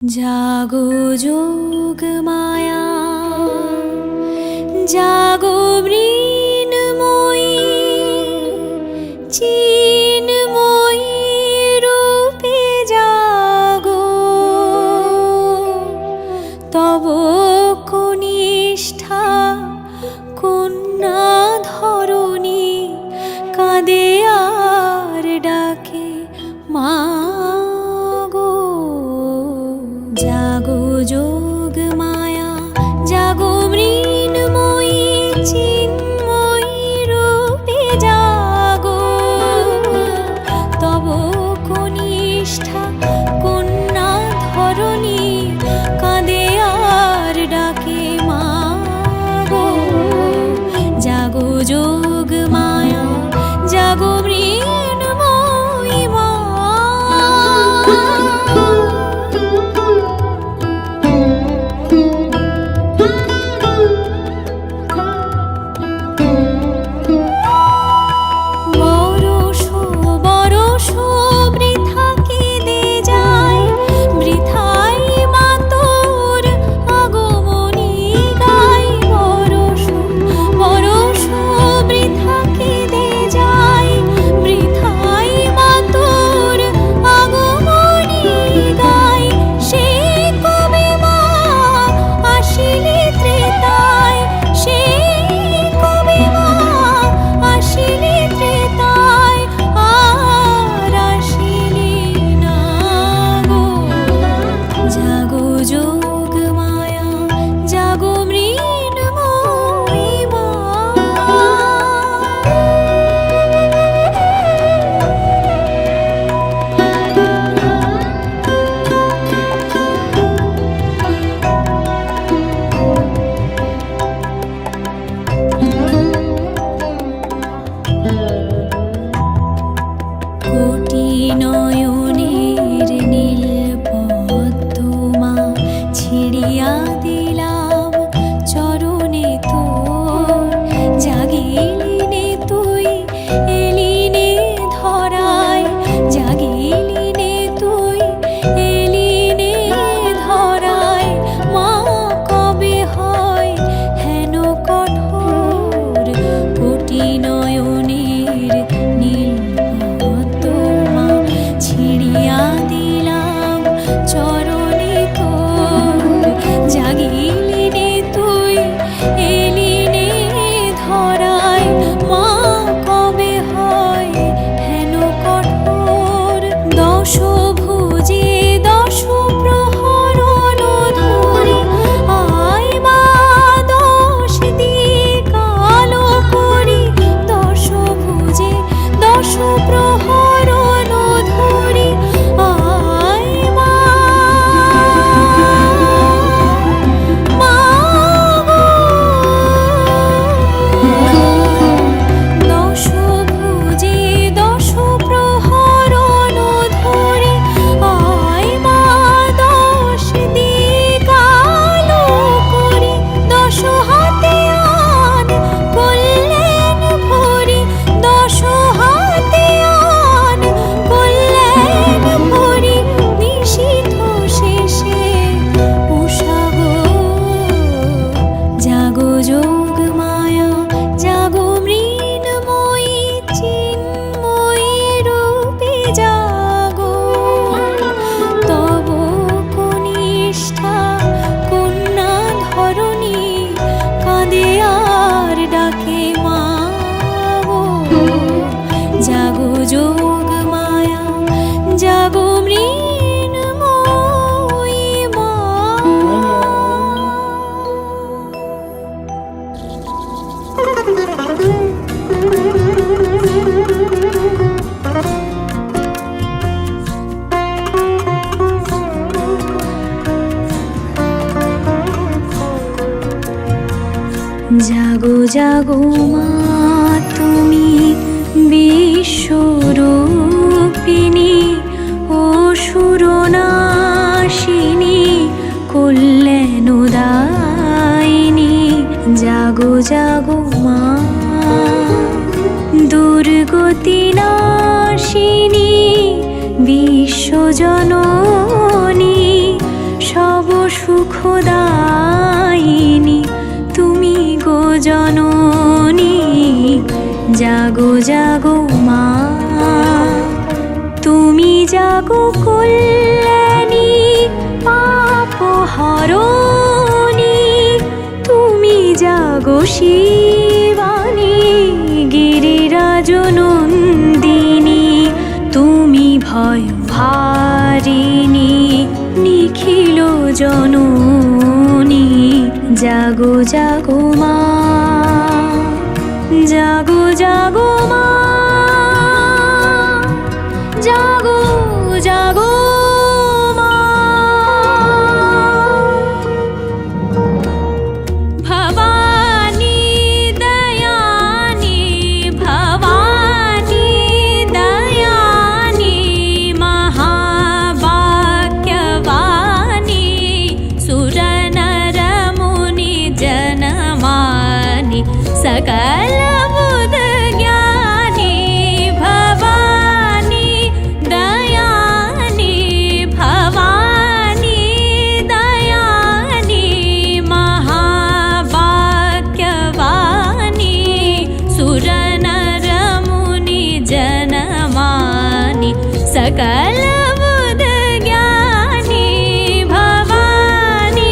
জাগো যোগ মায়া, জাগো মৃন্ময়ী, চিন্ময়ী রূপে জাগো। তব কনিষ্ঠা কন্যা ধরণী কাঁদে আর ডাকে মা। জাগো যোগ মায়া, জাগো মৃন্ময়ী, চিন্ময়ী রূপে জাগো। তব কনিষ্ঠা কন্যা ধরণী কাঁদে আর ডাকে মা গো। জাগো যোগ মায়া, জাগো মৃন্ময়ী মা। নয়নের নীল পদ্মা ছিড়িয়া দিলাম চরণে তোর। জাগিলিনে তুই এলিনে ধরায়, জাগিলিনে তুই এলিনে ধরায়। মা কবে হয় হেন কঠোর, কোটি নয়নের নীল ছিড়িয়া দিলাম চরণে তোর। জাগিলিনে তুই এলিনে ধরায়, মা কবে হয় হেন কঠোর। দশ ভুজে দশ প্রহরণ ধরে আয় মা, দশ দিক আলো করি। দশ ভুজে দশ প্রহরণ ধরে আয় মা, মা গো। দশ ভুজে দশ প্রহরণ ধরে আয় মা, দশ দিক আলো করি। দশ হাতে আন কল্যাণ ভরি, দশ হাতে আন কল্যাণ ভরি। নিশীথ শেষে উষা গো। জাগো যোগ মায়া, জাগো মৃন্ময়ী, চিন্ময়ী রূপে জাগো। তব কনিষ্ঠা কন্যা ধরণী কাঁদে আর ডাকে মা গো। জাগো যোগ মায়া, জাগো মৃন্ময়ী মা। জাগো জাগো মা, তুমি বিশ্বরূপিণী, অসুরনাশিনী, কল্যাণদায়িনী। জাগো জাগো মা, দুর্গতি নাশিনী, বিশ্বজননী, জাগো জাগো মা, তুমি জাগো কল্যাণী পাপ হরণী, তুমি জাগো শিবানী গিরিরাজ নন্দিনী, তুমি ভয় ভারিণী নিখিল জননী, জাগো জাগো মা, জাগো জাগো মা, জাগো জাগো মা। ভবানী দয়ানি, ভবানী দয়ানি, মহাবাক্যবাণী সুর নর মুনি জনমানি सकल बुध ज्ञानी, भवानी दयानी, भवानी दयानी, महावाक्यवाणी सुर नर मुनि जनमानि सकल बुध ज्ञानी भवानी।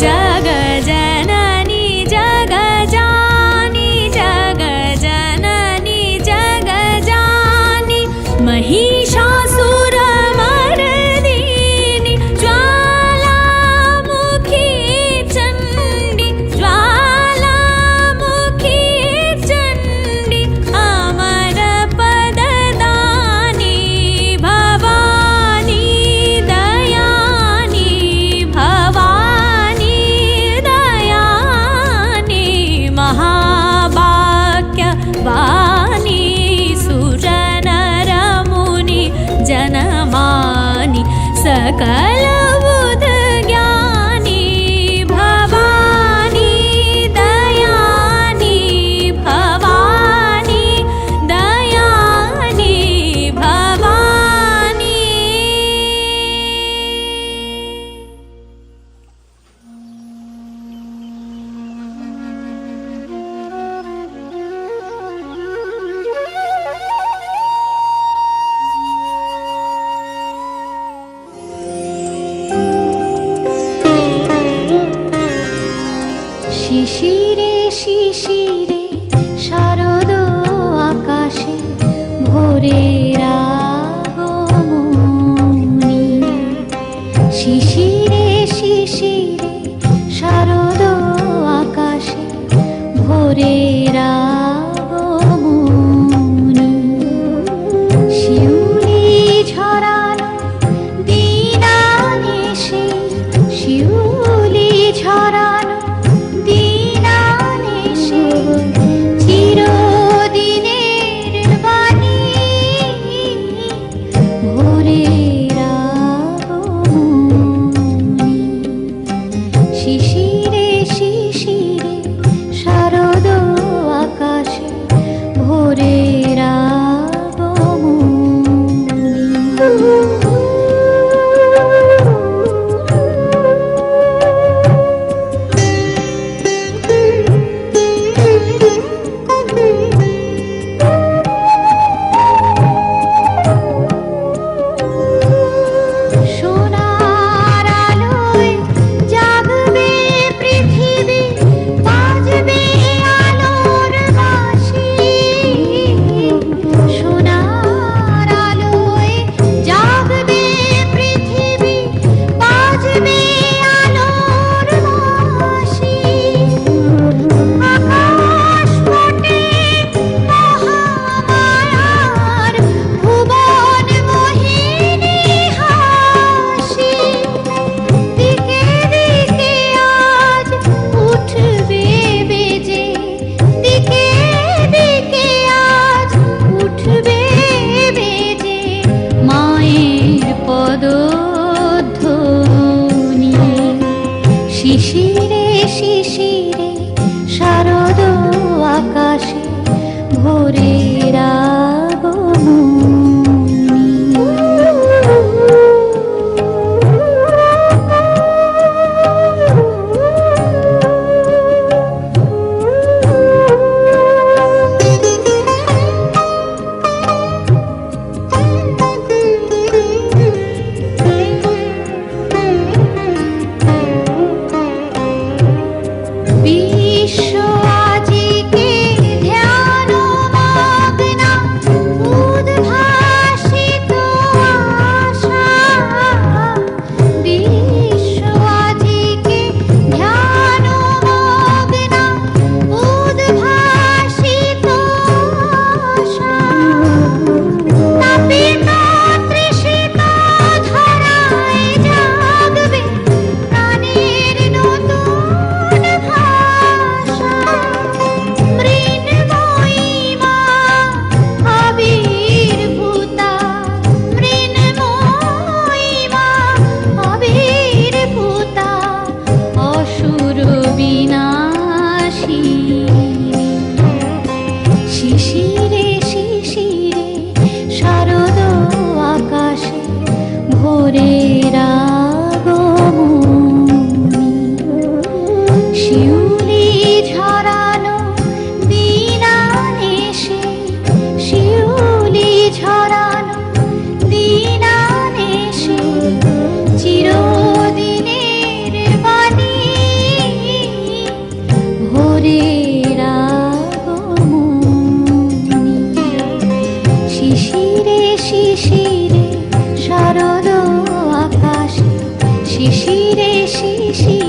जग जननी जग जानी, जग जननी जग जानी, महिषासुर मर्दिनी ज्वालामुखी चण्डी, ज्वालामुखी चण्डी अमर पददानी, भवानी दयानी, भवानी दयानी, महावाक्यवाणी सुर नर मुनि जनमानि सकल बुध ज्ञानी, भवानी दयानी, भवानी दयानी, भवानी। বেশি